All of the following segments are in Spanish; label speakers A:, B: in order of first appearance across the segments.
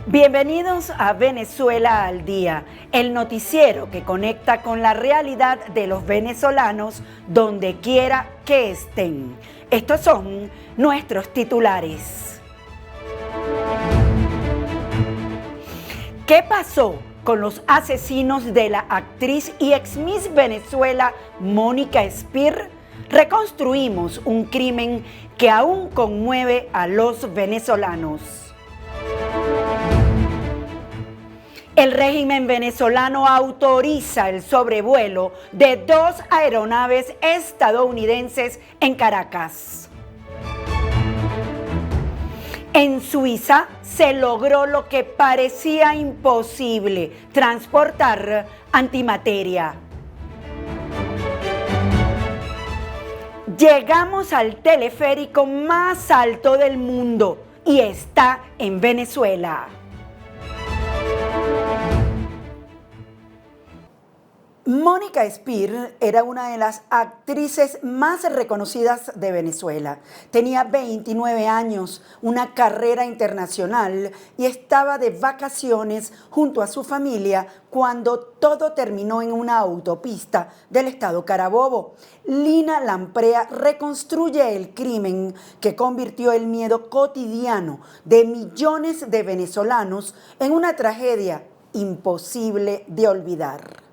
A: Bienvenidos a Venezuela al Día, el noticiero que conecta con la realidad de los venezolanos donde quiera que estén. Estos son nuestros titulares. ¿Qué pasó con los asesinos de la actriz y ex Miss Venezuela Mónica Spear? Reconstruimos un crimen que aún conmueve a los venezolanos. El régimen venezolano autoriza el sobrevuelo de 2 aeronaves estadounidenses en Caracas. En Suiza se logró lo que parecía imposible: transportar antimateria. Llegamos al teleférico más alto del mundo y está en Venezuela. Mónica Spear era una de las actrices más reconocidas de Venezuela. Tenía 29 años, una carrera internacional y estaba de vacaciones junto a su familia cuando todo terminó en una autopista del estado Carabobo. Lina Lamprea reconstruye el crimen que convirtió el miedo cotidiano de millones de venezolanos en una tragedia imposible de olvidar.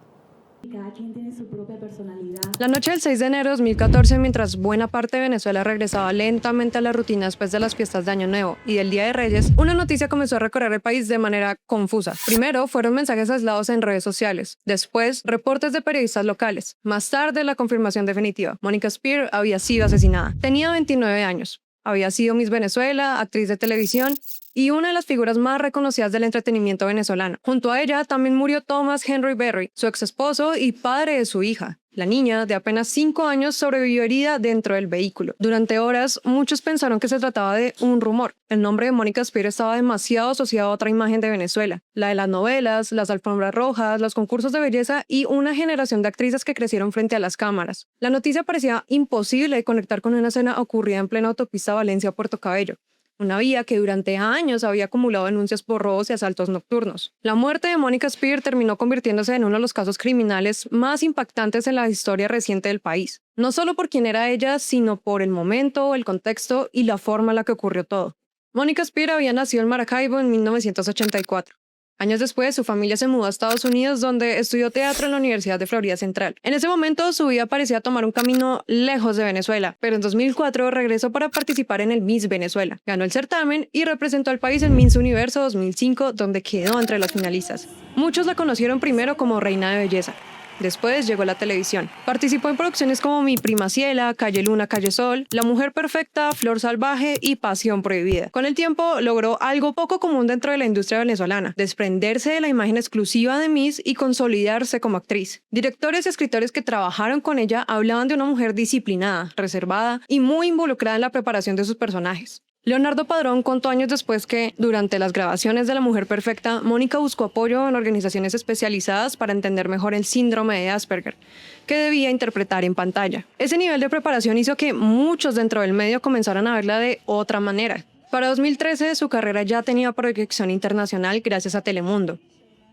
B: Cada quien tiene su propia personalidad.
C: La noche del 6 de enero de 2014, mientras buena parte de Venezuela regresaba lentamente a la rutina después de las fiestas de Año Nuevo y del Día de Reyes, una noticia comenzó a recorrer el país de manera confusa. Primero, fueron mensajes aislados en redes sociales. Después, reportes de periodistas locales. Más tarde, la confirmación definitiva: Mónica Spear había sido asesinada. Tenía 29 años. Había sido Miss Venezuela, actriz de televisión y una de las figuras más reconocidas del entretenimiento venezolano. Junto a ella también murió Thomas Henry Berry, su ex esposo y padre de su hija. La niña, de apenas 5 años, sobrevivió herida dentro del vehículo. Durante horas, muchos pensaron que se trataba de un rumor. El nombre de Mónica Spear estaba demasiado asociado a otra imagen de Venezuela: la de las novelas, las alfombras rojas, los concursos de belleza y una generación de actrices que crecieron frente a las cámaras. La noticia parecía imposible de conectar con una escena ocurrida en plena autopista Valencia-Puerto Cabello, una vía que durante años había acumulado denuncias por robos y asaltos nocturnos. La muerte de Mónica Spear terminó convirtiéndose en uno de los casos criminales más impactantes en la historia reciente del país. No solo por quién era ella, sino por el momento, el contexto y la forma en la que ocurrió todo. Mónica Spear había nacido en Maracaibo en 1984. Años después, su familia se mudó a Estados Unidos, donde estudió teatro en la Universidad de Florida Central. En ese momento, su vida parecía tomar un camino lejos de Venezuela, pero en 2004 regresó para participar en el Miss Venezuela. Ganó el certamen y representó al país en Miss Universo 2005, donde quedó entre las finalistas. Muchos la conocieron primero como reina de belleza. Después llegó la televisión. Participó en producciones como Mi Prima Ciela, Calle Luna, Calle Sol, La Mujer Perfecta, Flor Salvaje y Pasión Prohibida. Con el tiempo logró algo poco común dentro de la industria venezolana: desprenderse de la imagen exclusiva de Miss y consolidarse como actriz. Directores y escritores que trabajaron con ella hablaban de una mujer disciplinada, reservada y muy involucrada en la preparación de sus personajes. Leonardo Padrón contó años después que, durante las grabaciones de La Mujer Perfecta, Mónica buscó apoyo en organizaciones especializadas para entender mejor el síndrome de Asperger, que debía interpretar en pantalla. Ese nivel de preparación hizo que muchos dentro del medio comenzaran a verla de otra manera. Para 2013, su carrera ya tenía proyección internacional gracias a Telemundo.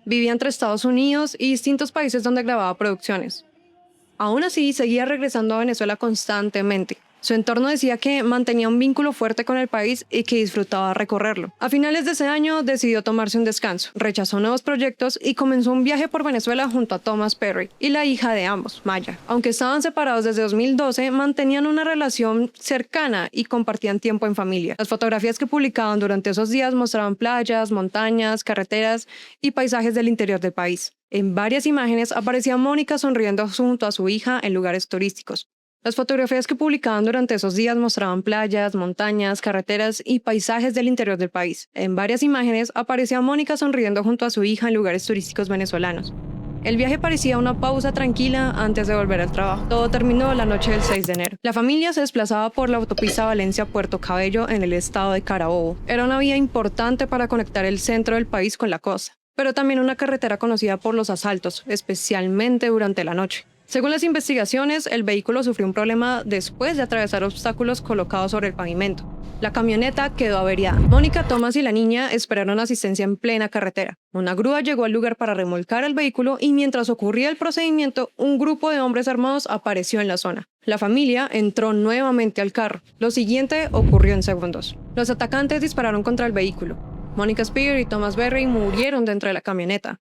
C: Vivía entre Estados Unidos y distintos países donde grababa producciones. Aún así, seguía regresando a Venezuela constantemente. Su entorno decía que mantenía un vínculo fuerte con el país y que disfrutaba recorrerlo. A finales de ese año decidió tomarse un descanso, rechazó nuevos proyectos y comenzó un viaje por Venezuela junto a Thomas Berry y la hija de ambos, Maya. Aunque estaban separados desde 2012, mantenían una relación cercana y compartían tiempo en familia. Las fotografías que publicaban durante esos días mostraban playas, montañas, carreteras y paisajes del interior del país. En varias imágenes aparecía Mónica sonriendo junto a su hija en lugares turísticos. Las fotografías que publicaban durante esos días mostraban playas, montañas, carreteras y paisajes del interior del país. En varias imágenes aparecía Mónica sonriendo junto a su hija en lugares turísticos venezolanos. El viaje parecía una pausa tranquila antes de volver al trabajo. Todo terminó la noche del 6 de enero. La familia se desplazaba por la autopista Valencia-Puerto Cabello en el estado de Carabobo. Era una vía importante para conectar el centro del país con la costa, pero también una carretera conocida por los asaltos, especialmente durante la noche. Según las investigaciones, el vehículo sufrió un problema después de atravesar obstáculos colocados sobre el pavimento. La camioneta quedó averiada. Mónica, Thomas y la niña esperaron asistencia en plena carretera. Una grúa llegó al lugar para remolcar el vehículo y mientras ocurría el procedimiento, un grupo de hombres armados apareció en la zona. La familia entró nuevamente al carro. Lo siguiente ocurrió en segundos. Los atacantes dispararon contra el vehículo. Monica Spear y Thomas Berry murieron dentro de la camioneta.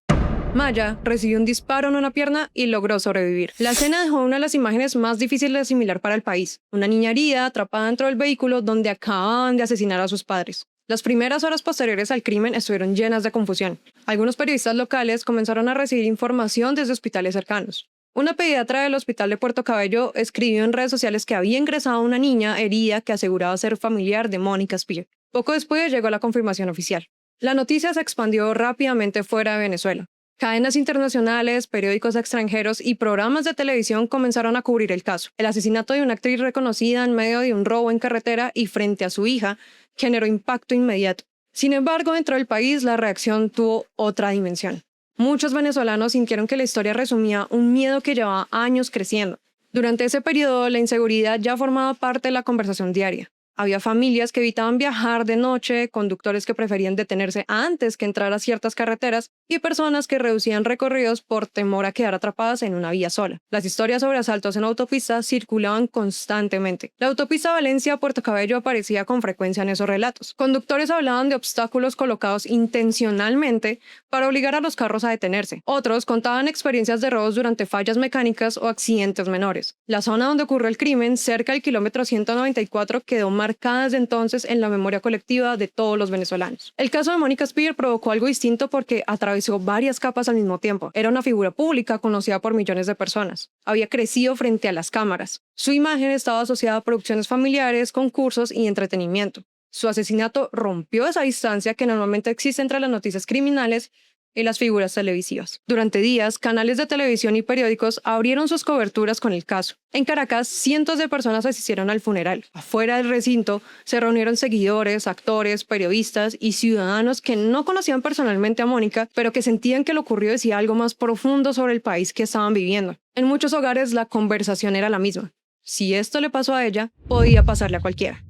C: Maya recibió un disparo en una pierna y logró sobrevivir. La escena dejó una de las imágenes más difíciles de asimilar para el país. Una niña herida atrapada dentro del vehículo donde acababan de asesinar a sus padres. Las primeras horas posteriores al crimen estuvieron llenas de confusión. Algunos periodistas locales comenzaron a recibir información desde hospitales cercanos. Una pediatra del hospital de Puerto Cabello escribió en redes sociales que había ingresado una niña herida que aseguraba ser familiar de Monica Spear. Poco después llegó la confirmación oficial. La noticia se expandió rápidamente fuera de Venezuela. Cadenas internacionales, periódicos extranjeros y programas de televisión comenzaron a cubrir el caso. El asesinato de una actriz reconocida en medio de un robo en carretera y frente a su hija generó impacto inmediato. Sin embargo, dentro del país la reacción tuvo otra dimensión. Muchos venezolanos sintieron que la historia resumía un miedo que llevaba años creciendo. Durante ese periodo, la inseguridad ya formaba parte de la conversación diaria. Había familias que evitaban viajar de noche, conductores que preferían detenerse antes que entrar a ciertas carreteras y personas que reducían recorridos por temor a quedar atrapadas en una vía sola. Las historias sobre asaltos en autopistas circulaban constantemente. La autopista Valencia-Puerto Cabello aparecía con frecuencia en esos relatos. Conductores hablaban de obstáculos colocados intencionalmente para obligar a los carros a detenerse. Otros contaban experiencias de robos durante fallas mecánicas o accidentes menores. La zona donde ocurrió el crimen, cerca del kilómetro 194, quedó marcada desde entonces en la memoria colectiva de todos los venezolanos. El caso de Monica Spear provocó algo distinto porque atravesó varias capas al mismo tiempo. Era una figura pública conocida por millones de personas. Había crecido frente a las cámaras. Su imagen estaba asociada a producciones familiares, concursos y entretenimiento. Su asesinato rompió esa distancia que normalmente existe entre las noticias criminales y las figuras televisivas. Durante días, canales de televisión y periódicos abrieron sus coberturas con el caso. En Caracas, cientos de personas asistieron al funeral. Afuera del recinto se reunieron seguidores, actores, periodistas y ciudadanos que no conocían personalmente a Mónica, pero que sentían que lo ocurrido decía algo más profundo sobre el país que estaban viviendo. En muchos hogares la conversación era la misma. Si esto le pasó a ella, podía pasarle a cualquiera.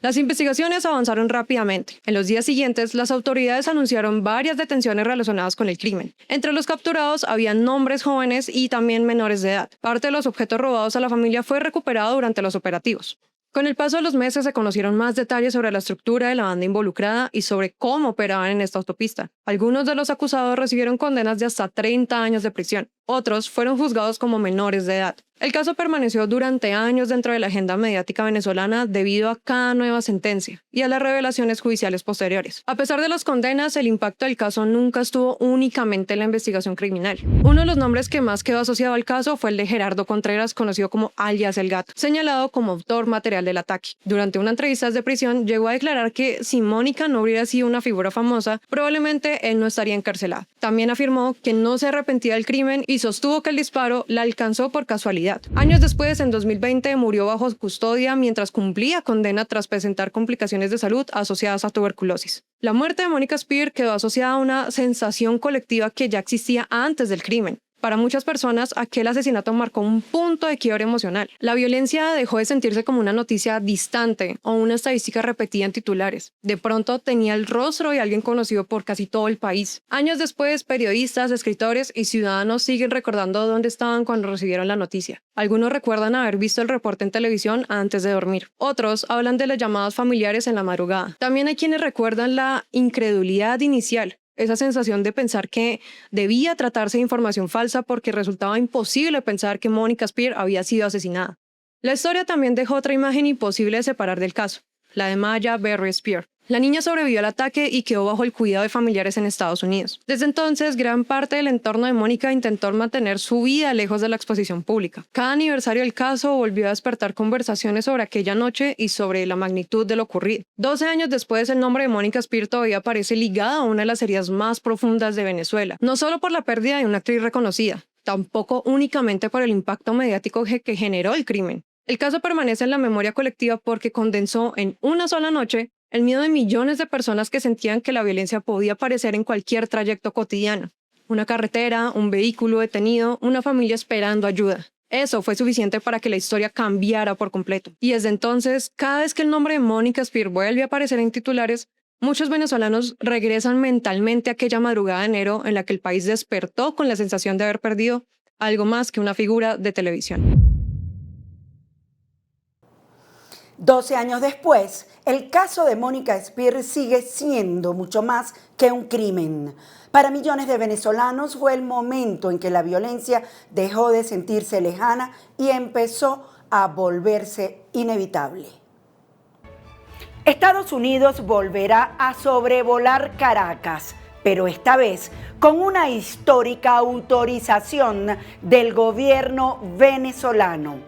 C: Las investigaciones avanzaron rápidamente. En los días siguientes, las autoridades anunciaron varias detenciones relacionadas con el crimen. Entre los capturados había nombres jóvenes y también menores de edad. Parte de los objetos robados a la familia fue recuperado durante los operativos. Con el paso de los meses se conocieron más detalles sobre la estructura de la banda involucrada y sobre cómo operaban en esta autopista. Algunos de los acusados recibieron condenas de hasta 30 años de prisión. Otros fueron juzgados como menores de edad. El caso permaneció durante años dentro de la agenda mediática venezolana debido a cada nueva sentencia y a las revelaciones judiciales posteriores. A pesar de las condenas, el impacto del caso nunca estuvo únicamente en la investigación criminal. Uno de los nombres que más quedó asociado al caso fue el de Gerardo Contreras, conocido como alias El Gato, señalado como autor material del ataque. Durante una entrevista de prisión, llegó a declarar que si Mónica no hubiera sido una figura famosa, probablemente él no estaría encarcelado. También afirmó que no se arrepentía del crimen y sostuvo que el disparo la alcanzó por casualidad. Años después, en 2020, murió bajo custodia mientras cumplía condena tras presentar complicaciones de salud asociadas a tuberculosis. La muerte de Monica Spear quedó asociada a una sensación colectiva que ya existía antes del crimen. Para muchas personas, aquel asesinato marcó un punto de quiebre emocional. La violencia dejó de sentirse como una noticia distante o una estadística repetida en titulares. De pronto tenía el rostro de alguien conocido por casi todo el país. Años después, periodistas, escritores y ciudadanos siguen recordando dónde estaban cuando recibieron la noticia. Algunos recuerdan haber visto el reporte en televisión antes de dormir. Otros hablan de las llamadas familiares en la madrugada. También hay quienes recuerdan la incredulidad inicial. Esa sensación de pensar que debía tratarse de información falsa porque resultaba imposible pensar que Monica Spear había sido asesinada. La historia también dejó otra imagen imposible de separar del caso, la de Maya Berry Spear. La niña sobrevivió al ataque y quedó bajo el cuidado de familiares en Estados Unidos. Desde entonces, gran parte del entorno de Mónica intentó mantener su vida lejos de la exposición pública. Cada aniversario del caso volvió a despertar conversaciones sobre aquella noche y sobre la magnitud de lo ocurrido. 12 años después, el nombre de Monica Spear todavía parece ligado a una de las heridas más profundas de Venezuela, no solo por la pérdida de una actriz reconocida, tampoco únicamente por el impacto mediático que generó el crimen. El caso permanece en la memoria colectiva porque condensó en una sola noche el miedo de millones de personas que sentían que la violencia podía aparecer en cualquier trayecto cotidiano. Una carretera, un vehículo detenido, una familia esperando ayuda. Eso fue suficiente para que la historia cambiara por completo. Y desde entonces, cada vez que el nombre de Mónica Spear vuelve a aparecer en titulares, muchos venezolanos regresan mentalmente a aquella madrugada de enero en la que el país despertó con la sensación de haber perdido algo más que una figura de televisión.
A: 12 años después, el caso de Mónica Spear sigue siendo mucho más que un crimen. Para millones de venezolanos fue el momento en que la violencia dejó de sentirse lejana y empezó a volverse inevitable. Estados Unidos volverá a sobrevolar Caracas, pero esta vez con una histórica autorización del gobierno venezolano.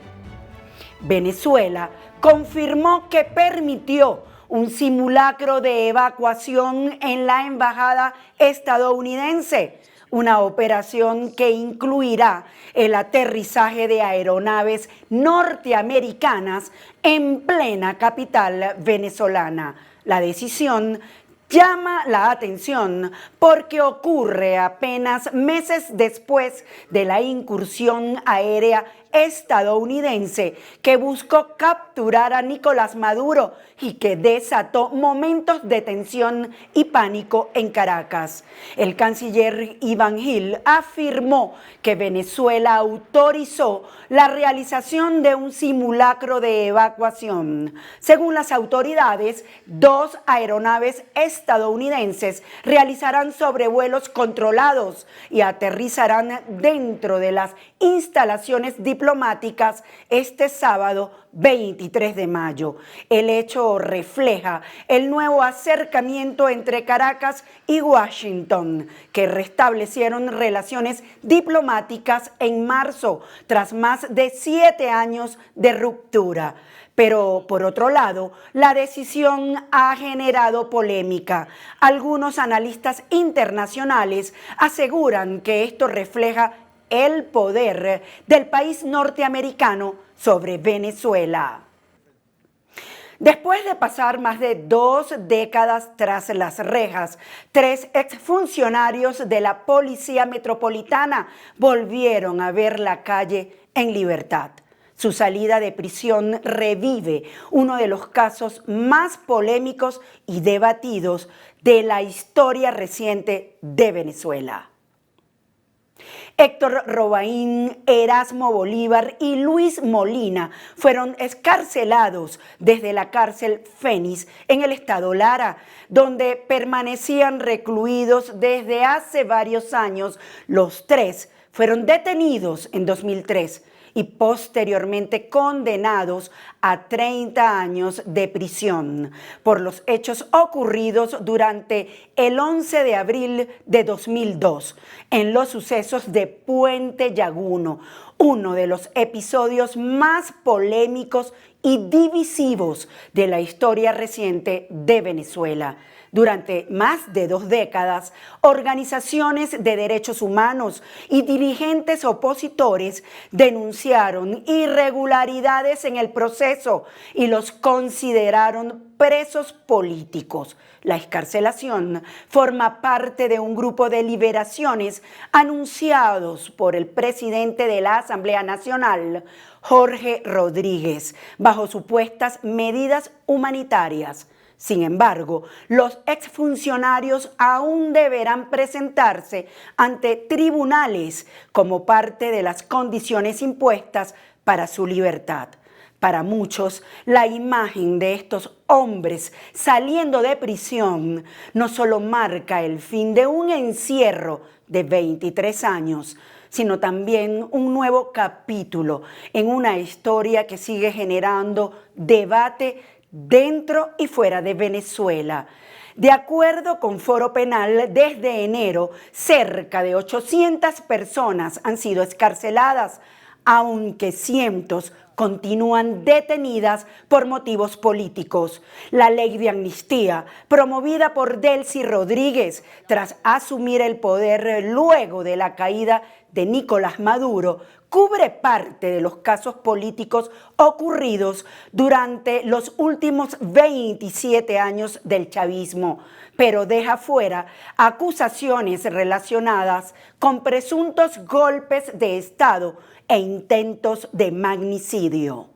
A: Venezuela confirmó que permitió un simulacro de evacuación en la embajada estadounidense, una operación que incluirá el aterrizaje de aeronaves norteamericanas en plena capital venezolana. La decisión llama la atención porque ocurre apenas meses después de la incursión aérea estadounidense que buscó capturar a Nicolás Maduro y que desató momentos de tensión y pánico en Caracas. El canciller Iván Gil afirmó que Venezuela autorizó la realización de un simulacro de evacuación. Según las autoridades, 2 aeronaves estadounidenses realizarán sobrevuelos controlados y aterrizarán dentro de las instalaciones diplomáticas este sábado 23 de mayo. El hecho refleja el nuevo acercamiento entre Caracas y Washington, que restablecieron relaciones diplomáticas en marzo, tras más de 7 años de ruptura. Pero, por otro lado, la decisión ha generado polémica. Algunos analistas internacionales aseguran que esto refleja el poder del país norteamericano sobre Venezuela. Después de pasar más de 2 décadas tras las rejas, 3 exfuncionarios de la Policía Metropolitana volvieron a ver la calle en libertad. Su salida de prisión revive uno de los casos más polémicos y debatidos de la historia reciente de Venezuela. Héctor Robaín, Erasmo Bolívar y Luis Molina fueron excarcelados desde la cárcel Fénix en el estado Lara, donde permanecían recluidos desde hace varios años. Los 3 fueron detenidos en 2003 y posteriormente condenados a 30 años de prisión por los hechos ocurridos durante el 11 de abril de 2002 en los sucesos de Puente Llaguno, uno de los episodios más polémicos y divisivos de la historia reciente de Venezuela. Durante más de 2 décadas, organizaciones de derechos humanos y dirigentes opositores denunciaron irregularidades en el proceso y los consideraron presos políticos. La excarcelación forma parte de un grupo de liberaciones anunciados por el presidente de la Asamblea Nacional, Jorge Rodríguez, bajo supuestas medidas humanitarias. Sin embargo, los exfuncionarios aún deberán presentarse ante tribunales como parte de las condiciones impuestas para su libertad. Para muchos, la imagen de estos hombres saliendo de prisión no solo marca el fin de un encierro de 23 años, sino también un nuevo capítulo en una historia que sigue generando debate dentro y fuera de Venezuela. De acuerdo con Foro Penal, desde enero, cerca de 800 personas han sido excarceladas, aunque cientos continúan detenidas por motivos políticos. La ley de amnistía, promovida por Delcy Rodríguez tras asumir el poder luego de la caída de Nicolás Maduro, cubre parte de los casos políticos ocurridos durante los últimos 27 años del chavismo, pero deja fuera acusaciones relacionadas con presuntos golpes de Estado e intentos de magnicidio.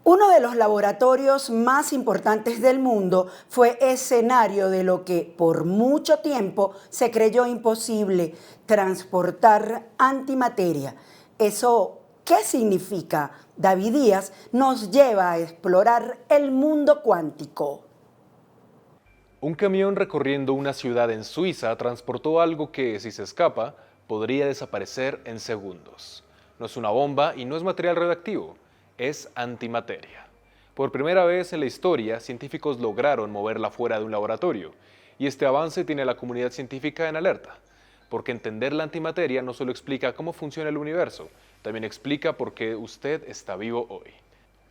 A: Uno de los laboratorios más importantes del mundo fue escenario de lo que por mucho tiempo se creyó imposible: transportar antimateria. ¿Eso qué significa? David Díaz nos lleva a explorar el mundo cuántico.
D: Un camión recorriendo una ciudad en Suiza transportó algo que, si se escapa, podría desaparecer en segundos. No es una bomba y no es material radioactivo. Es antimateria. Por primera vez en la historia, científicos lograron moverla fuera de un laboratorio, y este avance tiene a la comunidad científica en alerta, porque entender la antimateria no solo explica cómo funciona el universo, también explica por qué usted está vivo hoy.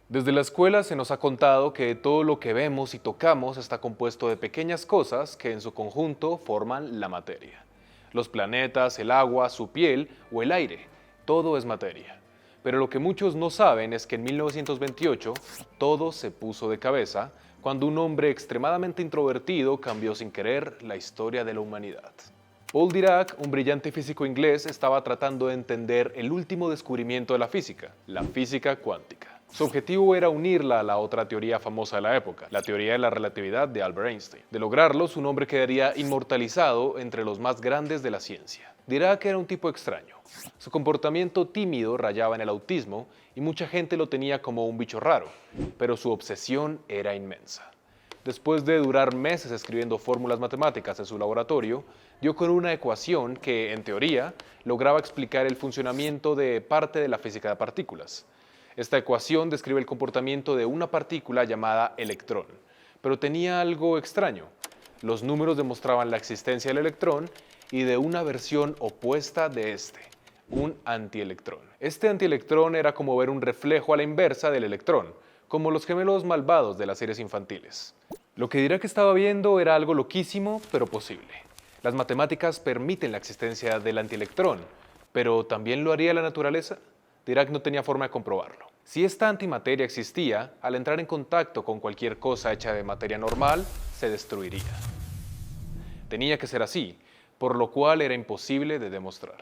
D: Desde la escuela se nos ha contado que todo lo que vemos y tocamos está compuesto de pequeñas cosas que en su conjunto forman la materia. Los planetas, el agua, su piel o el aire, todo es materia. Pero lo que muchos no saben es que en 1928 todo se puso de cabeza cuando un hombre extremadamente introvertido cambió sin querer la historia de la humanidad. Paul Dirac, un brillante físico inglés, estaba tratando de entender el último descubrimiento de la física cuántica. Su objetivo era unirla a la otra teoría famosa de la época, la teoría de la relatividad de Albert Einstein. De lograrlo, su nombre quedaría inmortalizado entre los más grandes de la ciencia. Dirac era un tipo extraño. Su comportamiento tímido rayaba en el autismo y mucha gente lo tenía como un bicho raro, pero su obsesión era inmensa. Después de durar meses escribiendo fórmulas matemáticas en su laboratorio, dio con una ecuación que, en teoría, lograba explicar el funcionamiento de parte de la física de partículas. Esta ecuación describe el comportamiento de una partícula llamada electrón, pero tenía algo extraño. Los números demostraban la existencia del electrón y de una versión opuesta de este, un antielectrón. Este antielectrón era como ver un reflejo a la inversa del electrón, como los gemelos malvados de las series infantiles. Lo que Dirac estaba viendo era algo loquísimo, pero posible. Las matemáticas permiten la existencia del antielectrón, pero ¿también lo haría la naturaleza? Dirac no tenía forma de comprobarlo. Si esta antimateria existía, al entrar en contacto con cualquier cosa hecha de materia normal, se destruiría. Tenía que ser así, por lo cual era imposible de demostrar.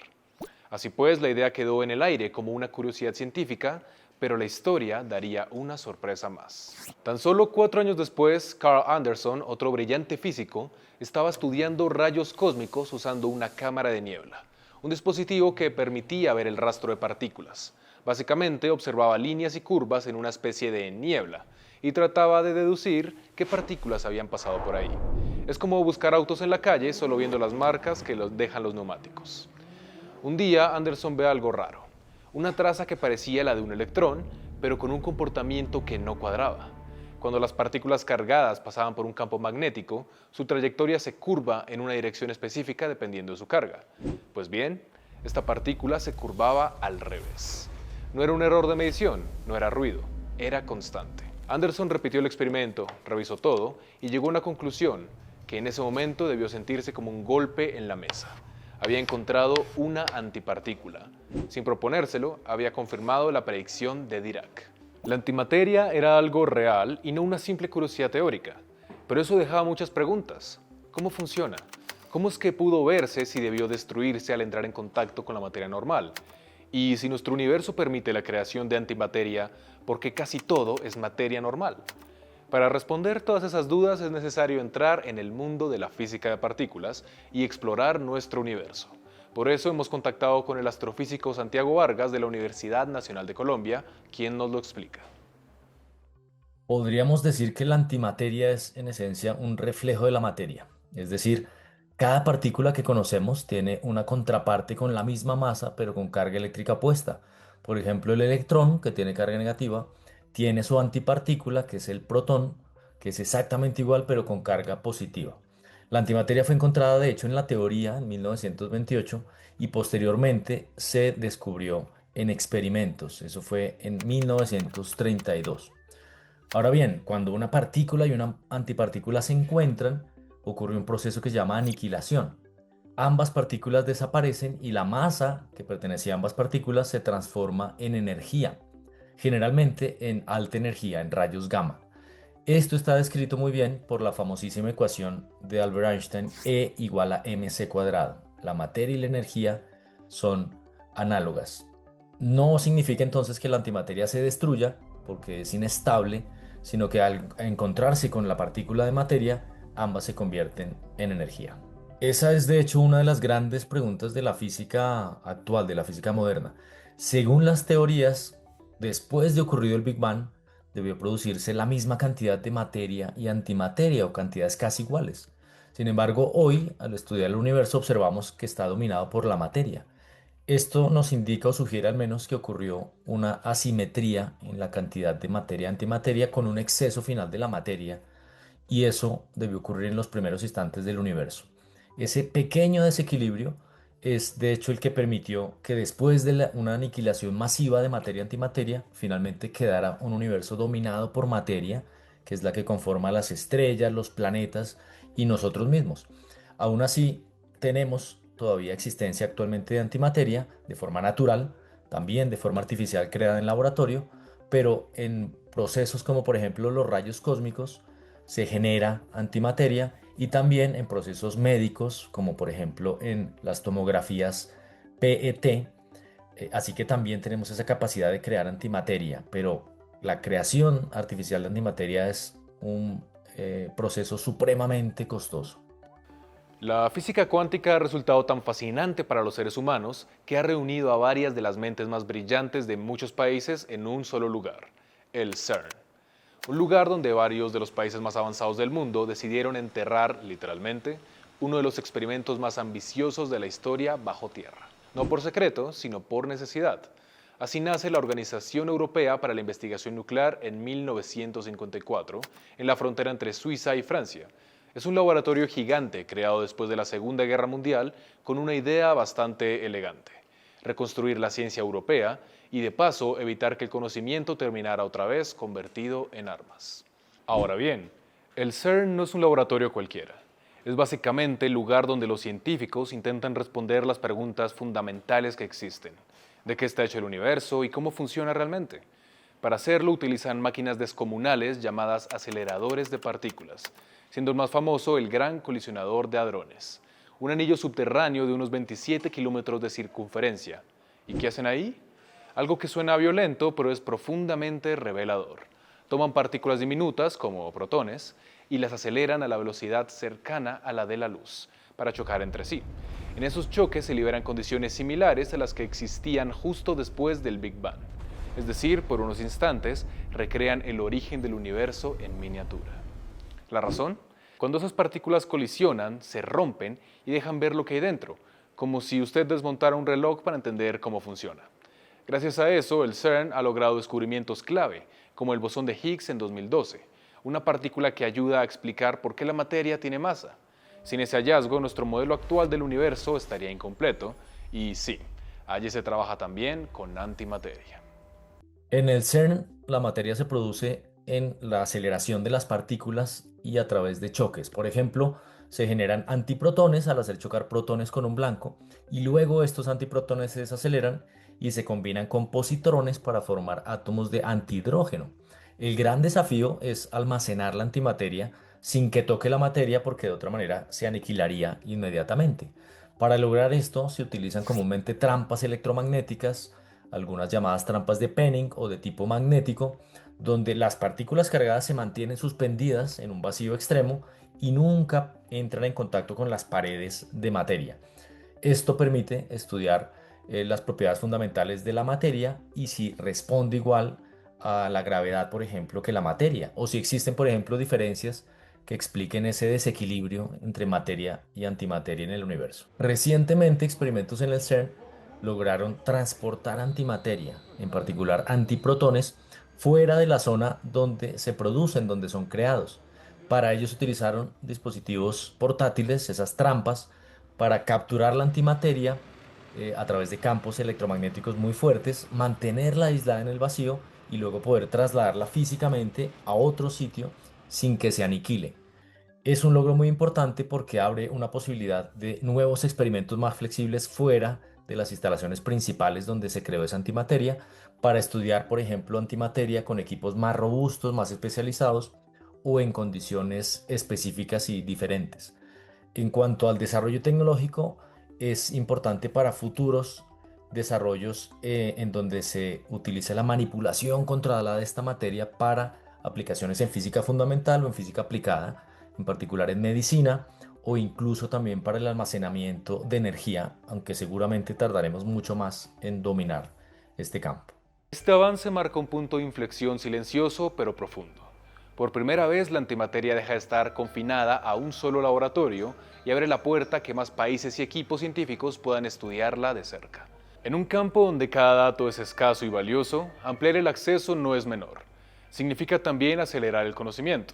D: Así pues, la idea quedó en el aire como una curiosidad científica, pero la historia daría una sorpresa más. Tan solo 4 años después, Carl Anderson, otro brillante físico, estaba estudiando rayos cósmicos usando una cámara de niebla, un dispositivo que permitía ver el rastro de partículas. Básicamente observaba líneas y curvas en una especie de niebla y trataba de deducir qué partículas habían pasado por ahí. Es como buscar autos en la calle solo viendo las marcas que los dejan los neumáticos. Un día Anderson ve algo raro, una traza que parecía la de un electrón, pero con un comportamiento que no cuadraba. Cuando las partículas cargadas pasaban por un campo magnético, su trayectoria se curva en una dirección específica dependiendo de su carga. Pues bien, esta partícula se curvaba al revés. No era un error de medición, no era ruido, era constante. Anderson repitió el experimento, revisó todo y llegó a una conclusión, que en ese momento debió sentirse como un golpe en la mesa. Había encontrado una antipartícula. Sin proponérselo, había confirmado la predicción de Dirac. La antimateria era algo real y no una simple curiosidad teórica. Pero eso dejaba muchas preguntas. ¿Cómo funciona? ¿Cómo es que pudo verse si debió destruirse al entrar en contacto con la materia normal? Y si nuestro universo permite la creación de antimateria, ¿por qué casi todo es materia normal? Para responder todas esas dudas es necesario entrar en el mundo de la física de partículas y explorar nuestro universo. Por eso hemos contactado con el astrofísico Santiago Vargas de la Universidad Nacional de Colombia, quien nos lo explica.
E: Podríamos decir que la antimateria es en esencia un reflejo de la materia, es decir, cada partícula que conocemos tiene una contraparte con la misma masa pero con carga eléctrica opuesta. Por ejemplo, el electrón, que tiene carga negativa, tiene su antipartícula, que es el protón, que es exactamente igual pero con carga positiva. La antimateria fue encontrada de hecho en la teoría en 1928 y posteriormente se descubrió en experimentos, eso fue en 1932. Ahora bien, cuando una partícula y una antipartícula se encuentran, ocurrió un proceso que se llama aniquilación. Ambas partículas desaparecen y la masa que pertenecía a ambas partículas se transforma en energía, generalmente en alta energía, en rayos gamma. Esto está descrito muy bien por la famosísima ecuación de Albert Einstein, E igual a mc cuadrado. La materia y la energía son análogas. No significa entonces que la antimateria se destruya porque es inestable, sino que al encontrarse con la partícula de materia, ambas se convierten en energía. Esa es de hecho una de las grandes preguntas de la física actual, de la física moderna. Según las teorías, después de ocurrido el Big Bang, debió producirse la misma cantidad de materia y antimateria o cantidades casi iguales. Sin embargo, hoy, al estudiar el universo, observamos que está dominado por la materia. Esto nos indica o sugiere al menos que ocurrió una asimetría en la cantidad de materia y antimateria con un exceso final de la materia, y eso debió ocurrir en los primeros instantes del universo. Ese pequeño desequilibrio es de hecho el que permitió que después de una aniquilación masiva de materia y antimateria, finalmente quedara un universo dominado por materia, que es la que conforma las estrellas, los planetas y nosotros mismos. Aún así, tenemos todavía existencia actualmente de antimateria de forma natural, también de forma artificial creada en laboratorio, pero en procesos como por ejemplo los rayos cósmicos se genera antimateria, y también en procesos médicos como por ejemplo en las tomografías PET. Así que también tenemos esa capacidad de crear antimateria, pero la creación artificial de antimateria es un proceso supremamente costoso.
D: La física cuántica ha resultado tan fascinante para los seres humanos que ha reunido a varias de las mentes más brillantes de muchos países en un solo lugar, el CERN. Un lugar donde varios de los países más avanzados del mundo decidieron enterrar, literalmente, uno de los experimentos más ambiciosos de la historia bajo tierra. No por secreto, sino por necesidad. Así nace la Organización Europea para la Investigación Nuclear en 1954, en la frontera entre Suiza y Francia. Es un laboratorio gigante creado después de la Segunda Guerra Mundial con una idea bastante elegante: reconstruir la ciencia europea y de paso evitar que el conocimiento terminara otra vez convertido en armas. Ahora bien, el CERN no es un laboratorio cualquiera. Es básicamente el lugar donde los científicos intentan responder las preguntas fundamentales que existen: ¿de qué está hecho el universo y cómo funciona realmente? Para hacerlo utilizan máquinas descomunales llamadas aceleradores de partículas, siendo el más famoso el Gran Colisionador de Hadrones, un anillo subterráneo de unos 27 kilómetros de circunferencia. ¿Y qué hacen ahí? Algo que suena violento, pero es profundamente revelador. Toman partículas diminutas, como protones, y las aceleran a la velocidad cercana a la de la luz, para chocar entre sí. En esos choques se liberan condiciones similares a las que existían justo después del Big Bang. Es decir, por unos instantes, recrean el origen del universo en miniatura. ¿La razón? Cuando esas partículas colisionan, se rompen y dejan ver lo que hay dentro, como si usted desmontara un reloj para entender cómo funciona. Gracias a eso, el CERN ha logrado descubrimientos clave, como el bosón de Higgs en 2012, una partícula que ayuda a explicar por qué la materia tiene masa. Sin ese hallazgo, nuestro modelo actual del universo estaría incompleto, y sí, allí se trabaja también con antimateria.
E: En el CERN, la materia se produce en la aceleración de las partículas y a través de choques. Por ejemplo, se generan antiprotones al hacer chocar protones con un blanco, y luego estos antiprotones se desaceleran y se combinan con positrones para formar átomos de antihidrógeno. El gran desafío es almacenar la antimateria sin que toque la materia, porque de otra manera se aniquilaría inmediatamente. Para lograr esto se utilizan comúnmente trampas electromagnéticas, algunas llamadas trampas de Penning o de tipo magnético, donde las partículas cargadas se mantienen suspendidas en un vacío extremo y nunca entran en contacto con las paredes de materia. Esto permite estudiar las propiedades fundamentales de la materia y si responde igual a la gravedad, por ejemplo, que la materia, o si existen, por ejemplo, diferencias que expliquen ese desequilibrio entre materia y antimateria en el universo. Recientemente, experimentos en el CERN lograron transportar antimateria, en particular antiprotones, fuera de la zona donde se producen, donde son creados. Para ello se utilizaron dispositivos portátiles, esas trampas, para capturar la antimateria a través de campos electromagnéticos muy fuertes, mantenerla aislada en el vacío y luego poder trasladarla físicamente a otro sitio sin que se aniquile. Es un logro muy importante porque abre una posibilidad de nuevos experimentos más flexibles fuera de las instalaciones principales donde se creó esa antimateria para estudiar, por ejemplo, antimateria con equipos más robustos, más especializados o en condiciones específicas y diferentes. En cuanto al desarrollo tecnológico, es importante para futuros desarrollos en donde se utilice la manipulación controlada de esta materia para aplicaciones en física fundamental o en física aplicada, en particular en medicina, o incluso también para el almacenamiento de energía, aunque seguramente tardaremos mucho más en dominar este campo.
D: Este avance marca un punto de inflexión silencioso pero profundo. Por primera vez, la antimateria deja de estar confinada a un solo laboratorio y abre la puerta a que más países y equipos científicos puedan estudiarla de cerca. En un campo donde cada dato es escaso y valioso, ampliar el acceso no es menor. Significa también acelerar el conocimiento.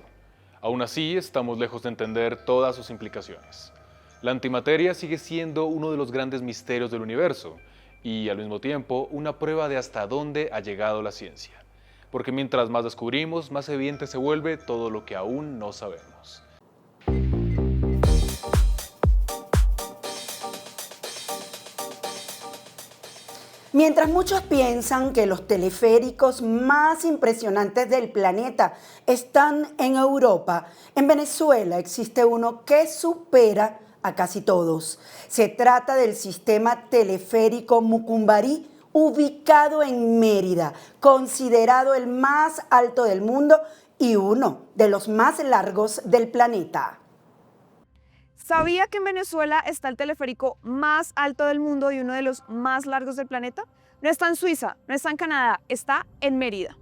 D: Aún así, estamos lejos de entender todas sus implicaciones. La antimateria sigue siendo uno de los grandes misterios del universo y, al mismo tiempo, una prueba de hasta dónde ha llegado la ciencia. Porque mientras más descubrimos, más evidente se vuelve todo lo que aún no sabemos.
A: Mientras muchos piensan que los teleféricos más impresionantes del planeta están en Europa, en Venezuela existe uno que supera a casi todos. Se trata del sistema teleférico Mucumbarí, ubicado en Mérida, considerado el más alto del mundo y uno de los más largos del planeta.
F: ¿Sabía que en Venezuela está el teleférico más alto del mundo y uno de los más largos del planeta? No está en Suiza, no está en Canadá, está en Mérida.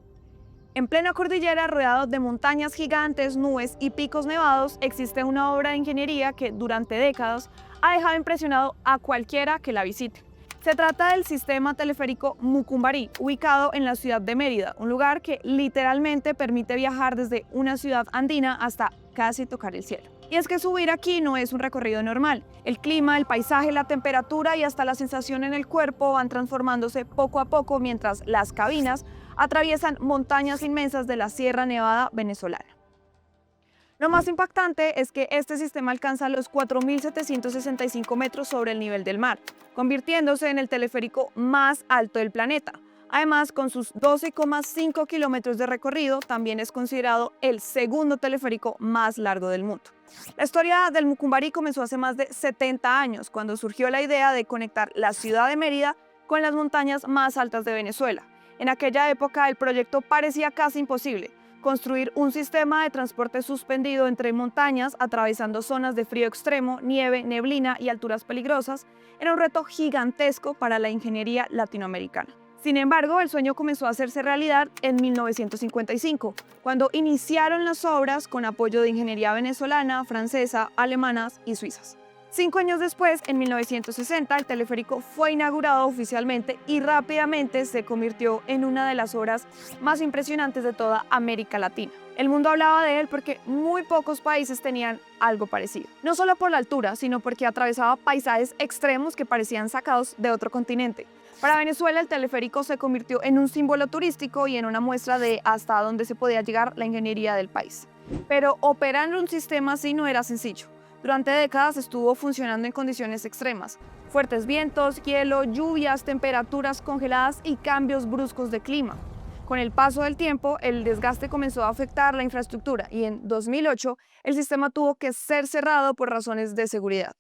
F: En plena cordillera, rodeado de montañas gigantes, nubes y picos nevados, existe una obra de ingeniería que durante décadas ha dejado impresionado a cualquiera que la visite. Se trata del sistema teleférico Mucumbarí, ubicado en la ciudad de Mérida, un lugar que literalmente permite viajar desde una ciudad andina hasta casi tocar el cielo. Y es que subir aquí no es un recorrido normal. El clima, el paisaje, la temperatura y hasta la sensación en el cuerpo van transformándose poco a poco mientras las cabinas atraviesan montañas inmensas de la Sierra Nevada venezolana. Lo más impactante es que este sistema alcanza los 4.765 metros sobre el nivel del mar, convirtiéndose en el teleférico más alto del planeta. Además, con sus 12,5 kilómetros de recorrido, también es considerado el segundo teleférico más largo del mundo. La historia del Mucumbarí comenzó hace más de 70 años, cuando surgió la idea de conectar la ciudad de Mérida con las montañas más altas de Venezuela. En aquella época, el proyecto parecía casi imposible: construir un sistema de transporte suspendido entre montañas, atravesando zonas de frío extremo, nieve, neblina y alturas peligrosas, era un reto gigantesco para la ingeniería latinoamericana. Sin embargo, el sueño comenzó a hacerse realidad en 1955, cuando iniciaron las obras con apoyo de ingeniería venezolana, francesa, alemanas y suizas. 5 años después, en 1960, el teleférico fue inaugurado oficialmente y rápidamente se convirtió en una de las obras más impresionantes de toda América Latina. El mundo hablaba de él porque muy pocos países tenían algo parecido. No solo por la altura, sino porque atravesaba paisajes extremos que parecían sacados de otro continente. Para Venezuela, el teleférico se convirtió en un símbolo turístico y en una muestra de hasta dónde se podía llegar la ingeniería del país. Pero operar un sistema así no era sencillo. Durante décadas estuvo funcionando en condiciones extremas: fuertes vientos, hielo, lluvias, temperaturas congeladas y cambios bruscos de clima. Con el paso del tiempo, el desgaste comenzó a afectar la infraestructura y en 2008 el sistema tuvo que ser cerrado por razones de seguridad.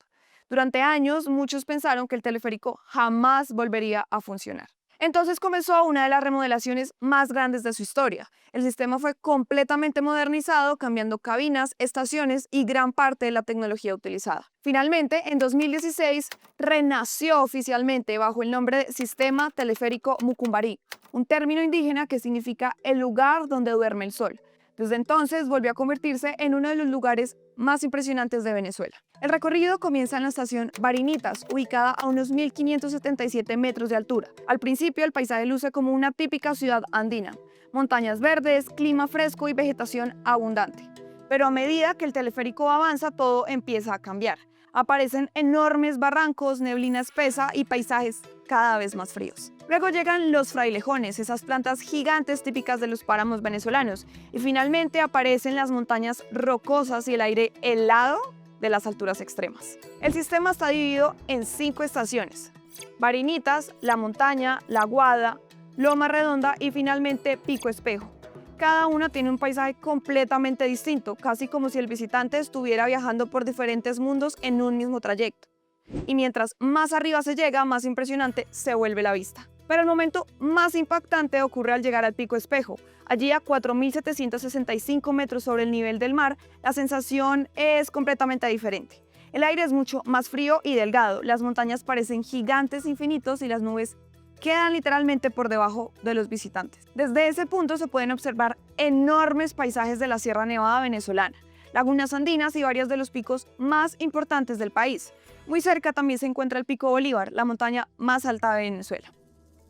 F: Durante años, muchos pensaron que el teleférico jamás volvería a funcionar. Entonces comenzó una de las remodelaciones más grandes de su historia. El sistema fue completamente modernizado, cambiando cabinas, estaciones y gran parte de la tecnología utilizada. Finalmente, en 2016, renació oficialmente bajo el nombre de Sistema Teleférico Mucumbarí, un término indígena que significa el lugar donde duerme el sol. Desde entonces volvió a convertirse en uno de los lugares más impresionantes de Venezuela. El recorrido comienza en la estación Barinitas, ubicada a unos 1.577 metros de altura. Al principio, el paisaje luce como una típica ciudad andina: montañas verdes, clima fresco y vegetación abundante. Pero a medida que el teleférico avanza, todo empieza a cambiar. Aparecen enormes barrancos, neblina espesa y paisajes cada vez más fríos. Luego llegan los frailejones, esas plantas gigantes típicas de los páramos venezolanos. Y finalmente aparecen las montañas rocosas y el aire helado de las alturas extremas. El sistema está dividido en 5 estaciones: Barinitas, La Montaña, La Guada, Loma Redonda y finalmente Pico Espejo. Cada una tiene un paisaje completamente distinto, casi como si el visitante estuviera viajando por diferentes mundos en un mismo trayecto. Y mientras más arriba se llega, más impresionante se vuelve la vista. Pero el momento más impactante ocurre al llegar al Pico Espejo. Allí, a 4.765 metros sobre el nivel del mar, la sensación es completamente diferente. El aire es mucho más frío y delgado, las montañas parecen gigantes infinitos y las nubes quedan literalmente por debajo de los visitantes. Desde ese punto se pueden observar enormes paisajes de la Sierra Nevada venezolana, lagunas andinas y varios de los picos más importantes del país. Muy cerca también se encuentra el Pico Bolívar, la montaña más alta de Venezuela.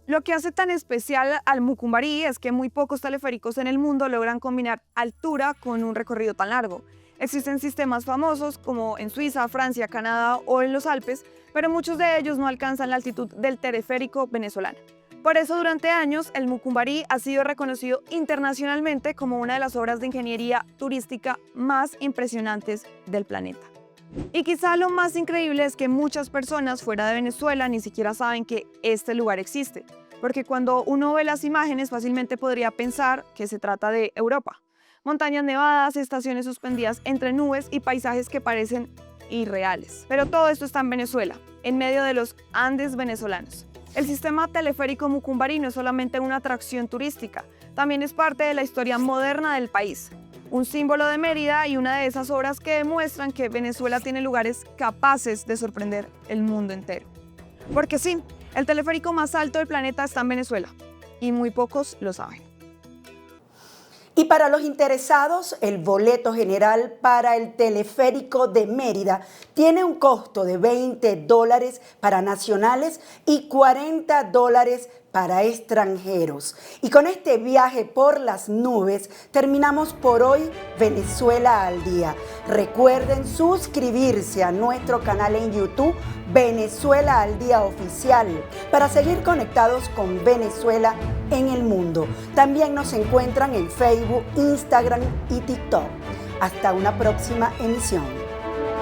F: Lo que hace tan especial al Mucumbarí es que muy pocos teleféricos en el mundo logran combinar altura con un recorrido tan largo. Existen sistemas famosos como en Suiza, Francia, Canadá o en los Alpes, pero muchos de ellos no alcanzan la altitud del teleférico venezolano. Por eso, durante años, el Mucumbarí ha sido reconocido internacionalmente como una de las obras de ingeniería turística más impresionantes del planeta. Y quizá lo más increíble es que muchas personas fuera de Venezuela ni siquiera saben que este lugar existe, porque cuando uno ve las imágenes fácilmente podría pensar que se trata de Europa. Montañas nevadas, estaciones suspendidas entre nubes y paisajes que parecen irreales. Pero todo esto está en Venezuela, en medio de los Andes venezolanos. El sistema teleférico Mucumbarí no es solamente una atracción turística, también es parte de la historia moderna del país. Un símbolo de Mérida y una de esas obras que demuestran que Venezuela tiene lugares capaces de sorprender el mundo entero. Porque sí, el teleférico más alto del planeta está en Venezuela, y muy pocos lo saben.
A: Y para los interesados, el boleto general para el teleférico de Mérida tiene un costo de $20 para nacionales y $40 para extranjeros. Y con este viaje por las nubes terminamos por hoy Venezuela al Día. Recuerden suscribirse a nuestro canal en YouTube Venezuela al Día Oficial para seguir conectados con Venezuela en el mundo. También nos encuentran en Facebook, Instagram y TikTok. Hasta una próxima emisión.